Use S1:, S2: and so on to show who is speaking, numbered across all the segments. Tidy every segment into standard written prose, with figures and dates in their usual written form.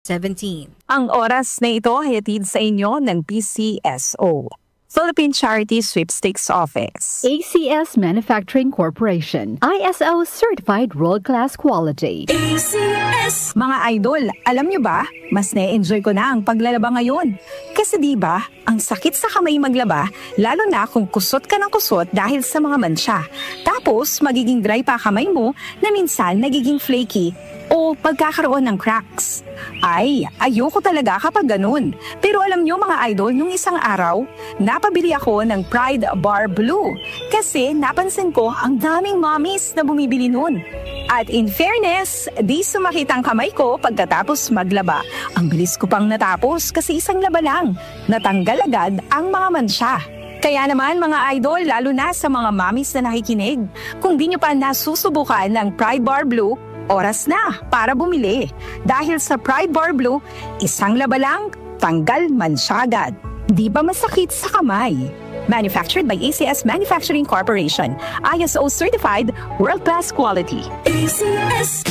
S1: 17.
S2: Ang oras na ito ay hatid sa inyo ng PCSO, Philippine Charity Sweepstakes Office.
S3: ACS Manufacturing Corporation, ISO Certified World-Class Quality.
S2: ACS! Mga idol, alam nyo ba, mas na-enjoy ko na ang paglalaba ngayon. Kasi di ba, ang sakit sa kamay maglaba, lalo na kung kusot ka ng kusot dahil sa mga mansya. Tapos, magiging dry pa kamay mo na minsan nagiging flaky o pagkakaroon ng cracks. Ay, ayoko talaga kapag ganun. Pero alam nyo mga idol, nung isang araw, napabili ako ng Pride Bar Blue kasi napansin ko ang daming mommies na bumibili nun. At in fairness, di sumakit ang kamay ko pagkatapos maglaba. Ang bilis ko pang natapos kasi isang laba lang. Natanggal agad ang mga mansya. Kaya naman mga idol, lalo na sa mga mommies na nakikinig, kung di nyo pa nasusubukan ng Pride Bar Blue, oras na para bumili. Dahil sa Pride Bar Blue, isang laba lang, tanggal mansya agad. Di ba masakit sa kamay? Manufactured by ACS Manufacturing Corporation, ISO Certified World-Class Quality.
S4: ACS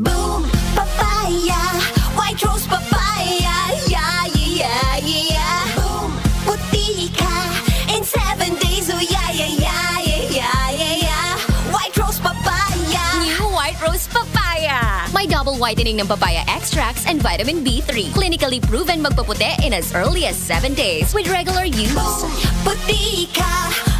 S4: Boom Papaya White Rose Papaya Yeah, yeah, yeah Boom Puti ka in 7 days Oh yeah, yeah, yeah, yeah, yeah, yeah White Rose Papaya
S5: New White Rose Papaya. May double whitening ng papaya extracts and vitamin B3. Clinically proven magpaputi in as early as 7 days with regular use.
S4: Boom Puti ka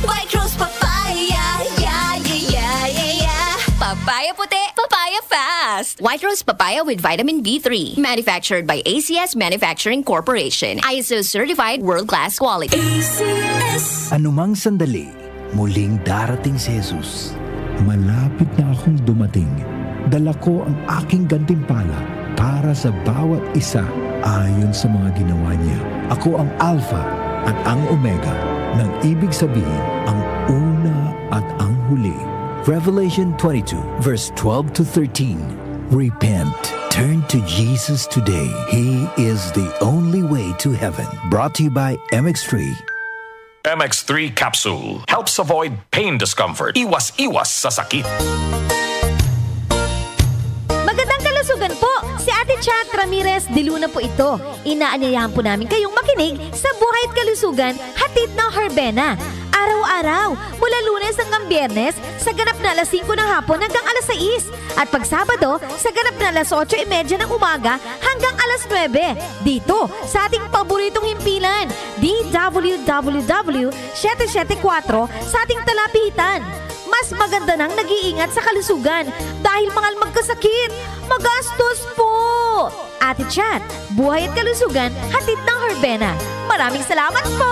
S4: White Rose Papaya Yeah, yeah, yeah, yeah, yeah
S5: Papaya puti, papaya fast. White Rose Papaya with vitamin B3. Manufactured by ACS Manufacturing Corporation. ISO Certified World-Class Quality.
S4: ACS
S6: Anumang sandali, muling darating si Jesus. Malapit na akong dumating. Dala ko ang aking gantimpala para sa bawat isa ayon sa mga ginawa niya. Ako ang Alpha at ang Omega, nang ibig sabihin ang una at ang huli. Revelation 22 verse 12 to 13. Repent. Turn to Jesus today. He is the only way to heaven. Brought to you by MX3.
S7: MX3 Capsule helps avoid pain discomfort. Iwas-iwas sa sakit.
S8: Magandang kalusugan po! Si Ate Chat Ramirez de Luna po ito. Inaanyayahan po namin kayong makinig sa Buhay at Kalusugan, hatid ng Herbena. Araw-araw, mula Lunes hanggang Biyernes, sa ganap na alas 5 ng hapon hanggang alas 6. At pag Sabado, sa ganap na alas 8:30 ng umaga hanggang alas 9. Dito, sa ating paboritong himpilan, DWWW 774 sa ating talapitan. Mas maganda nang nag-iingat sa kalusugan dahil mahal magkasakit. Magastos po! Ate Chat, Buhay at Kalusugan, hatid ng Herbena. Maraming salamat po!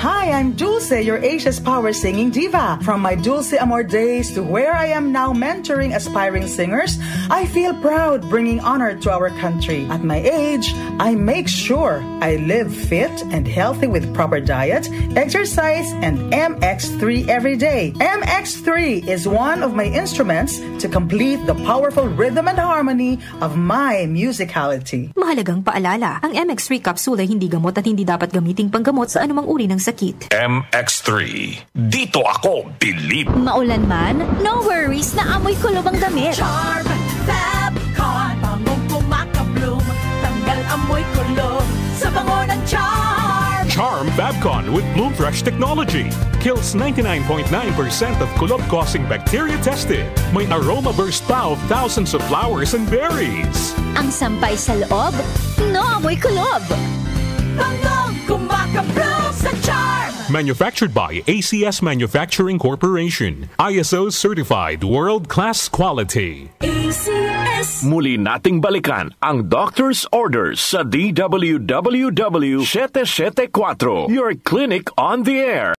S9: Hi, I'm Dulce, your Asia's Power Singing Diva. From my Dulce Amor days to where I am now mentoring aspiring singers, I feel proud bringing honor to our country. At my age, I make sure I live fit and healthy with proper diet, exercise, and MX3 every day. MX3 is one of my instruments to complete the powerful rhythm and harmony of my musicality.
S10: Mahalagang paalala, ang MX3 capsule ay hindi gamot at hindi dapat gamiting panggamot sa anumang uri ng sakit.
S7: MX3. Dito ako, believe.
S8: Maulan man, no worries na amoy kulob ang damit.
S4: Charm Fabcon Bangong kumakabloom Tanggal amoy kulob Sa bango ng Charm
S11: Charm Fabcon with Bloom Fresh technology kills 99.9% of kulob-causing bacteria tested. May aroma burst pa of thousands of flowers and berries.
S8: Ang sampay sa loob, no amoy kulob.
S4: Bangong kumakabloom sa Charm
S11: Manufactured by ACS Manufacturing Corporation. ISO Certified World-Class Quality.
S4: ACS
S7: Muli nating balikan ang doctor's orders sa DWWW 774, your clinic on the air.